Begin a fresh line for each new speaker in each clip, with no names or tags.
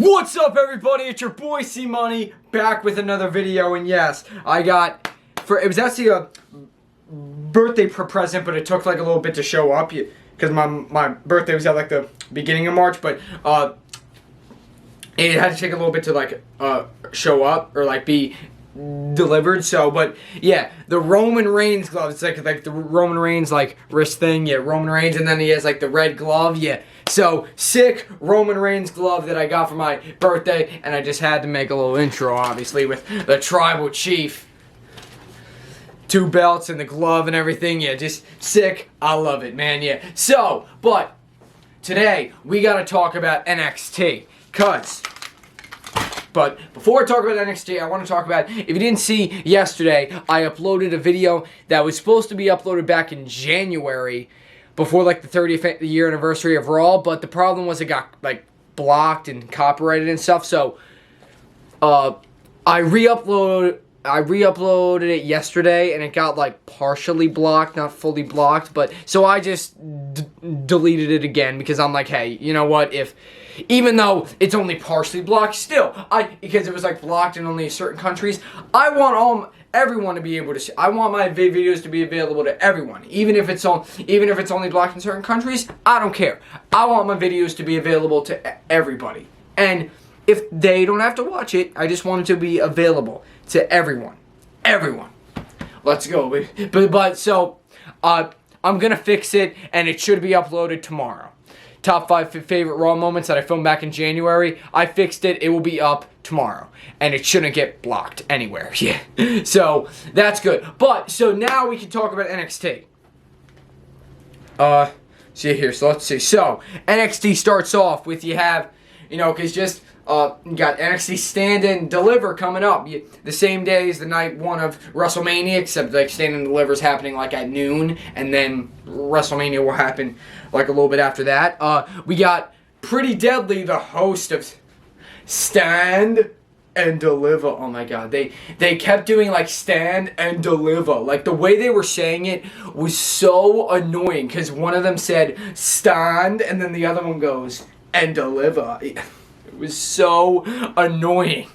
What's up, everybody? It's your boy C Money back with another video, and yes, it was actually a birthday present, but it took like a little bit to show up because my birthday was at like the beginning of March, but it had to take a little bit to like show up or like be delivered. So, but yeah, the Roman Reigns glove. It's like the Roman Reigns like wrist thing. Yeah, Roman Reigns, and then he has like the red glove. Yeah. So, sick Roman Reigns glove that I got for my birthday, and I just had to make a little intro, obviously, with the Tribal Chief. 2 belts and the glove and everything. Yeah, just sick. I love it, man. Yeah. So, but today, we got to talk about NXT, But before I talk about NXT, I want to talk about, if you didn't see yesterday, I uploaded a video that was supposed to be uploaded back in January, before like the 30th year anniversary of Raw, but the problem was it got like blocked and copyrighted and stuff. So I re-uploaded it yesterday, and it got like partially blocked, not fully blocked. But so I just deleted it again because I'm like, hey, you know what? Even though it's only partially blocked, still because it was like blocked in only certain countries, I want everyone to be able to see. I want my videos to be available to everyone, even if it's only blocked in certain countries. I don't care. I want my videos to be available to everybody, and if they don't have to watch it, I just want it to be available to everyone. Everyone. Let's go. But so I'm gonna fix it, and it should be uploaded tomorrow. Top 5 favorite Raw moments that I filmed back in January. I fixed it. It will be up tomorrow. And it shouldn't get blocked anywhere. Yeah. So, that's good. But, so now we can talk about NXT. See here. So, let's see. So, NXT starts off with, because just, you got NXT Stand and Deliver coming up. The same day as the night 1 of WrestleMania, except like Stand and Deliver is happening like at noon, and then WrestleMania will happen like a little bit after that. We got Pretty Deadly, the host of Stand and Deliver. Oh my god, they kept doing like Stand and Deliver. Like the way they were saying it was so annoying, because one of them said stand and then the other one goes and deliver. It was so annoying.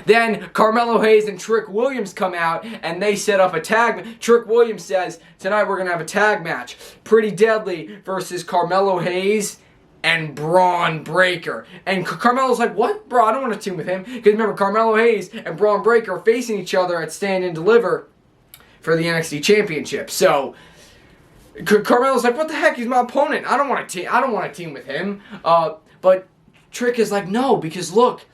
Then Carmelo Hayes and Trick Williams come out, and they set up a tag. Trick Williams says, tonight we're going to have a tag match. Pretty Deadly versus Carmelo Hayes and Braun Breaker. And Carmelo's like, what? Bro, I don't want to team with him. Because remember, Carmelo Hayes and Braun Breaker are facing each other at Stand and Deliver for the NXT Championship. So Carmelo's like, what the heck? He's my opponent. I don't want to team with him. But Trick is like, no, because look,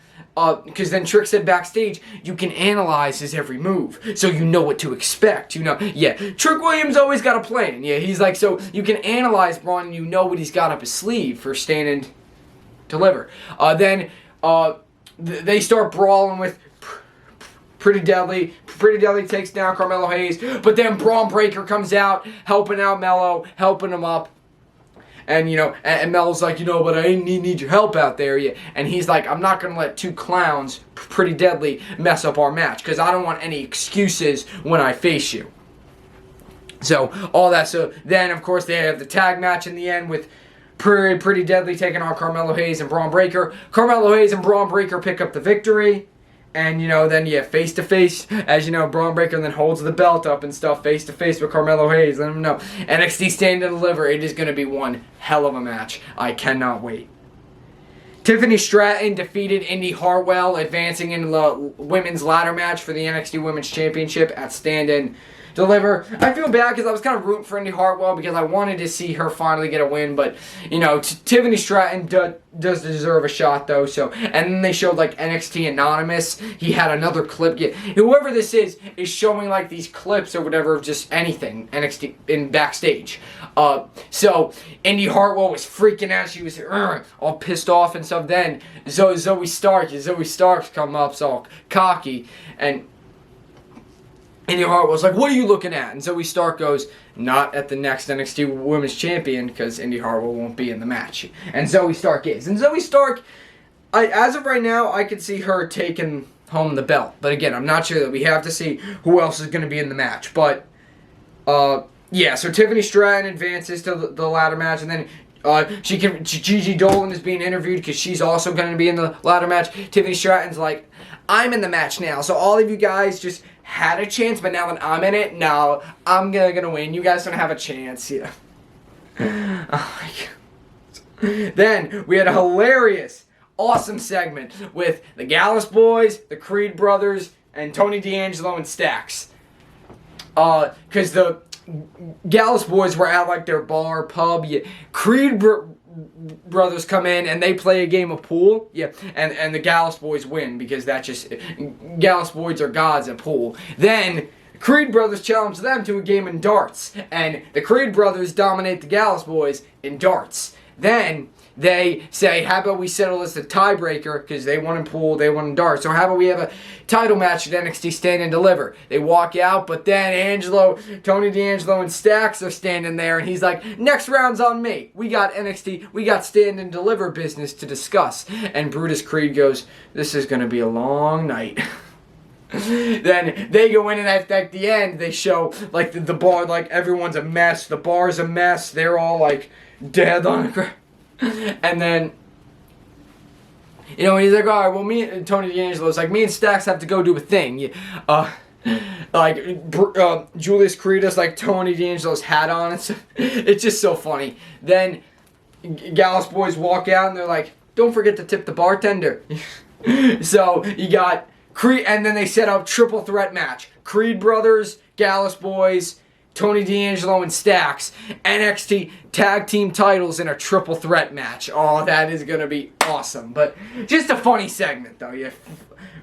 because then Trick said backstage, you can analyze his every move, so you know what to expect, Yeah, Trick Williams always got a plan. Yeah, he's like, so you can analyze Braun, and you know what he's got up his sleeve for Stand and Deliver. Then they start brawling with Pretty Deadly. Pretty Deadly takes down Carmelo Hayes, but then Braun Breaker comes out, helping out Melo, helping him up. And, and Melo's like, but I need your help out there. Yeah. And he's like, I'm not going to let 2 clowns, Pretty Deadly, mess up our match, because I don't want any excuses when I face you. So, all that. So, then, of course, they have the tag match in the end with Pretty Deadly taking on Carmelo Hayes and Braun Breaker. Carmelo Hayes and Braun Breaker pick up the victory. And, then, face-to-face, as Braun Breaker then holds the belt up and stuff, face-to-face with Carmelo Hayes. Let him know. NXT Stand and Deliver, it is going to be one hell of a match. I cannot wait. Tiffany Stratton defeated Indy Hartwell, advancing into the women's ladder match for the NXT Women's Championship at Stand and Deliver. I feel bad because I was kind of rooting for Indy Hartwell because I wanted to see her finally get a win, but Tiffany Stratton does deserve a shot though. So, and then they showed like NXT Anonymous. He had another clip. Yeah, whoever this is showing like these clips or whatever of just anything NXT in backstage. So Indy Hartwell was freaking out. She was all pissed off and stuff. Then Zoe Starks come up, so all cocky, and Indy Hartwell's like, what are you looking at? And Zoe Stark goes, not at the next NXT Women's Champion, because Indy Hartwell won't be in the match. And Zoe Stark is. And Zoe Stark, as of right now, I could see her taking home the belt. But again, I'm not sure that we have to see who else is going to be in the match. But, yeah, so Tiffany Stratton advances to the ladder match, and then Gigi Dolan is being interviewed because she's also going to be in the ladder match. Tiffany Stratton's like, I'm in the match now, so all of you guys just had a chance, but now that I'm in it, no, I'm gonna win. You guys don't have a chance. Yeah. Oh my God. Then we had a hilarious, awesome segment with the Gallus Boys, the Creed brothers, and Tony D'Angelo and Stax. Because the Gallus Boys were at like their bar, pub. Yeah. Creed brothers come in and they play a game of pool. Yeah, and the Gallus Boys win because that just Gallus Boys are gods at pool. Then Creed brothers challenge them to a game in darts, and the Creed brothers dominate the Gallus Boys in darts. Then they say, how about we settle as the tiebreaker, because they won in pool, they won in darts. So how about we have a title match at NXT Stand and Deliver? They walk out, but then Tony D'Angelo and Stax are standing there, and he's like, next round's on me. We got Stand and Deliver business to discuss. And Brutus Creed goes, this is going to be a long night. Then they go in, and at the end, they show, like, the bar, like, everyone's a mess. The bar's a mess. They're all, like, dead on the ground. And then, he's like, all right, well, Tony D'Angelo's like, me and Stax have to go do a thing. Julius Creed has, like, Tony D'Angelo's hat on. It's just so funny. Then Gallus Boys walk out, and they're like, don't forget to tip the bartender. So, you got Creed, and then they set up triple threat match. Creed brothers, Gallus Boys, Tony D'Angelo and Stax, NXT tag team titles in a triple threat match. Oh, that is going to be awesome. But just a funny segment, though. Yeah,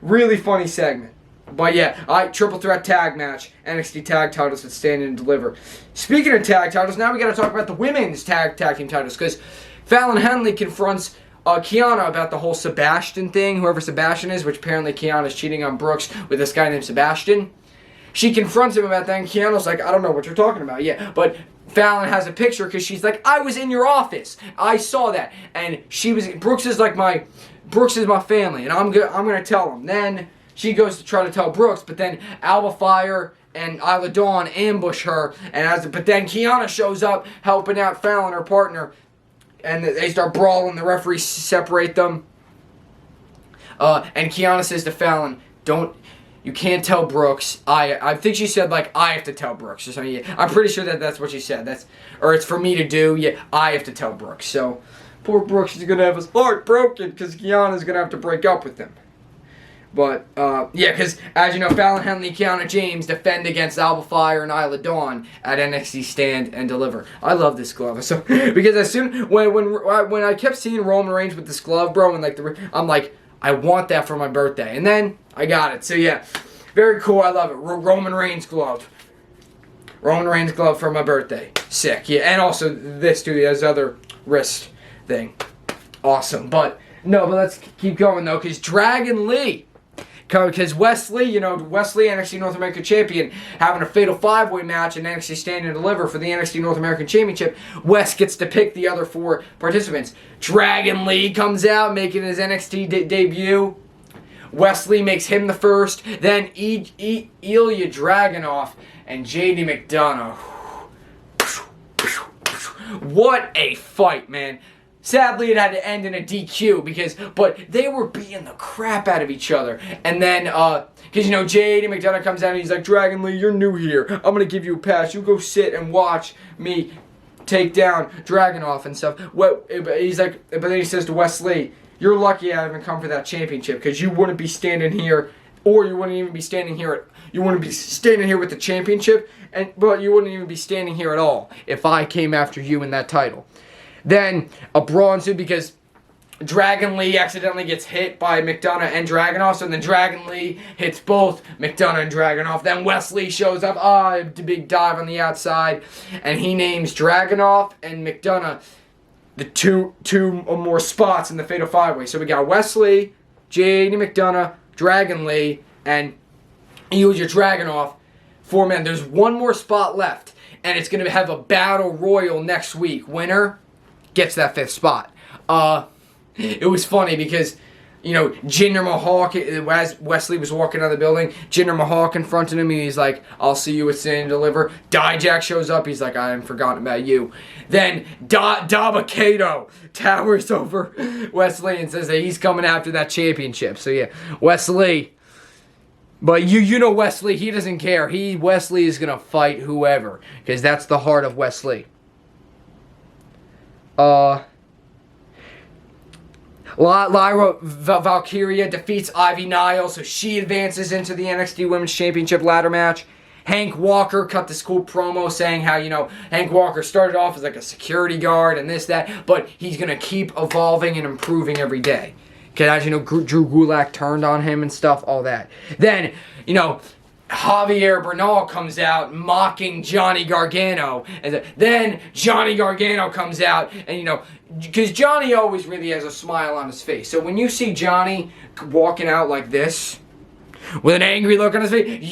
really funny segment. But yeah, triple threat tag match, NXT tag titles at Stand and Deliver. Speaking of tag titles, now we got to talk about the women's tag team titles, because Fallon Henley confronts Kiana about the whole Sebastian thing, whoever Sebastian is, which apparently Kiana's cheating on Brooks with this guy named Sebastian. She confronts him about that, and Kiana's like, I don't know what you're talking about. Yeah, but Fallon has a picture because she's like, I was in your office. I saw that. And Brooks is my family, and I'm gonna tell him. Then she goes to try to tell Brooks, but then Alba Fire and Isla Dawn ambush her, but then Kiana shows up helping out Fallon, her partner, and they start brawling. The referees separate them. And Kiana says to Fallon, you can't tell Brooks. I think she said, like, I have to tell Brooks or something. Yeah, I'm pretty sure that's what she said. Or it's for me to do. Yeah, I have to tell Brooks. So, poor Brooks is going to have his heart broken because Kiana's going to have to break up with him. But, because, as you know, Fallon Henley and Kiana James defend against Alba Fire and Isla Dawn at NXT Stand and Deliver. I love this glove. So, because when I kept seeing Roman Reigns with this glove, bro, and, I'm like, I want that for my birthday. And then I got it. So, yeah, very cool. I love it. Roman Reigns glove. Roman Reigns glove for my birthday. Sick. Yeah, and also this, too. He has other wrist thing. Awesome. But let's keep going, though, because Dragon Lee. Because Wesley, NXT North American Champion, having a fatal 5-way match in NXT Stand and Deliver for the NXT North American Championship. Wes gets to pick the other 4 participants. Dragon Lee comes out, making his NXT debut. Wesley makes him the first. Then Ilya Dragunov and JD McDonough. What a fight, man. Sadly, it had to end in a DQ but they were beating the crap out of each other. And then, J.D. McDonough comes out and he's like, Dragon Lee, you're new here. I'm going to give you a pass. You go sit and watch me take down Dragunov and stuff. But then he says to Wesley, you're lucky I haven't come for that championship because you wouldn't be standing here, or you wouldn't even be standing here. You wouldn't be standing here with the championship, but you wouldn't even be standing here at all if I came after you in that title. Then a brawl ensued because Dragon Lee accidentally gets hit by McDonough and Dragunov, so then Dragon Lee hits both McDonough and Dragunov. Then Wesley shows up, a big dive on the outside, and he names Dragunov and McDonough the two or more spots in the Fatal 5-Way. So we got Wesley, J.D. McDonough, Dragon Lee, and Ilya Dragunov. 4 men. There's one more spot left, and it's going to have a battle royal next week. Winner gets that 5th spot. It was funny because, Jinder Mahal, as Wesley was walking out of the building, Jinder Mahal confronted him, and he's like, I'll see you at Stand and Deliver. Dijak shows up, he's like, I haven't forgotten about you. Then Dabba-Kato towers over Wesley and says that he's coming after that championship. So yeah, Wesley. But you know Wesley, he doesn't care. Wesley is going to fight whoever, because that's the heart of Wesley. Lyra Valkyria defeats Ivy Nile, so she advances into the NXT Women's Championship ladder match. Hank Walker cut this cool promo saying how, Hank Walker started off as like a security guard and this, that, but he's going to keep evolving and improving every day. Because as you know, Drew Gulak turned on him and stuff, all that. Then, Javier Bernal comes out mocking Johnny Gargano. And then Johnny Gargano comes out and, because Johnny always really has a smile on his face. So when you see Johnny walking out like this, with an angry look on his face,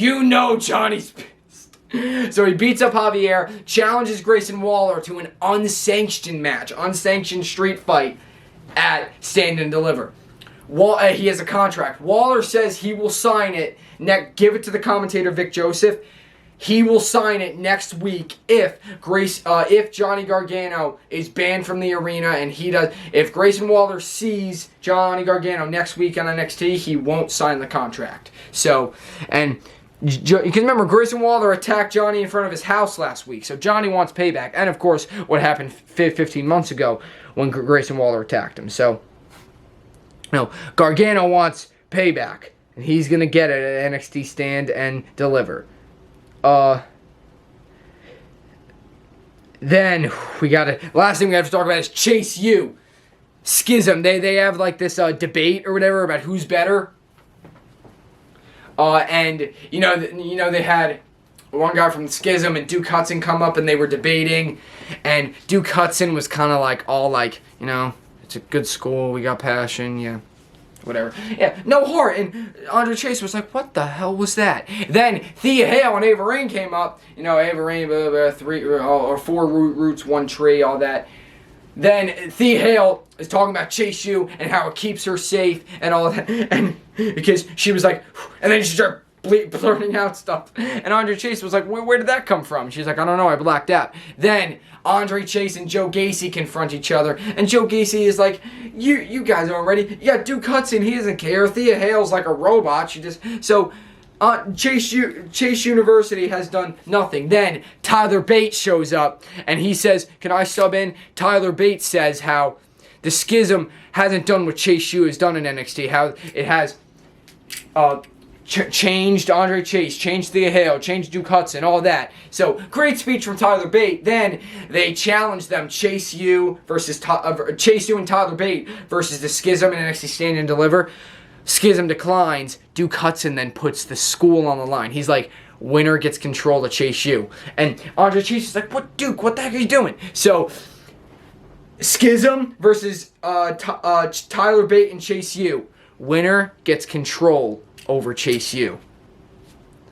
Johnny's pissed. So he beats up Javier, challenges Grayson Waller to an unsanctioned match, unsanctioned street fight at Stand and Deliver. He has a contract. Waller says he will sign it. Give it to the commentator Vic Joseph. He will sign it next week if Johnny Gargano is banned from the arena, and if Grayson Waller sees Johnny Gargano next week on NXT, he won't sign the contract. So, and you can remember Grayson Waller attacked Johnny in front of his house last week, so Johnny wants payback. And of course, what happened 15 months ago when Grayson Waller attacked him. So, Gargano wants payback, and he's going to get it at NXT Stand and Deliver. Then last thing we have to talk about is Chase U. Schism. They have like this debate or whatever about who's better. And they had one guy from Schism and Duke Hudson come up, and they were debating, and Duke Hudson was kind of like all like, it's a good school, we got passion, yeah, whatever. Yeah, no heart. And Andre Chase was like, what the hell was that? Then Thea Hale and Ava Raine came up. Ava Raine, 4 roots, 1 tree, all that. Then Thea Hale is talking about Chase U and how it keeps her safe and all that. And because she was like, and then she started blurting out stuff. And Andre Chase was like, where did that come from? She's like, I don't know, I blacked out. Then Andre Chase and Joe Gacy confront each other, and Joe Gacy is like, you guys aren't ready. Yeah, Duke Hudson, he doesn't care. Thea Hale's like a robot. Chase University has done nothing. Then Tyler Bates shows up, and he says, can I sub in? Tyler Bates says how the Schism hasn't done what Chase U has done in NXT, how it has changed Andre Chase, changed Thea Hale, changed Duke Hudson, all that. So, great speech from Tyler Bate. Then they challenged them, Chase U and Tyler Bate versus the Schism in NXT Stand and Deliver. Schism declines. Duke Hudson then puts the school on the line. He's like, winner gets control of Chase U. And Andre Chase is like, what, Duke? What the heck are you doing? So, Schism versus Tyler Bate and Chase U. Winner gets control over Chase U.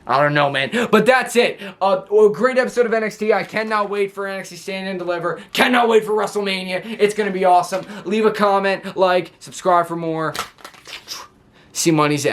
I don't know, man. But that's it. A great episode of NXT. I cannot wait for NXT Stand and Deliver. Cannot wait for WrestleMania. It's going to be awesome. Leave a comment, like, subscribe for more. C Money's out.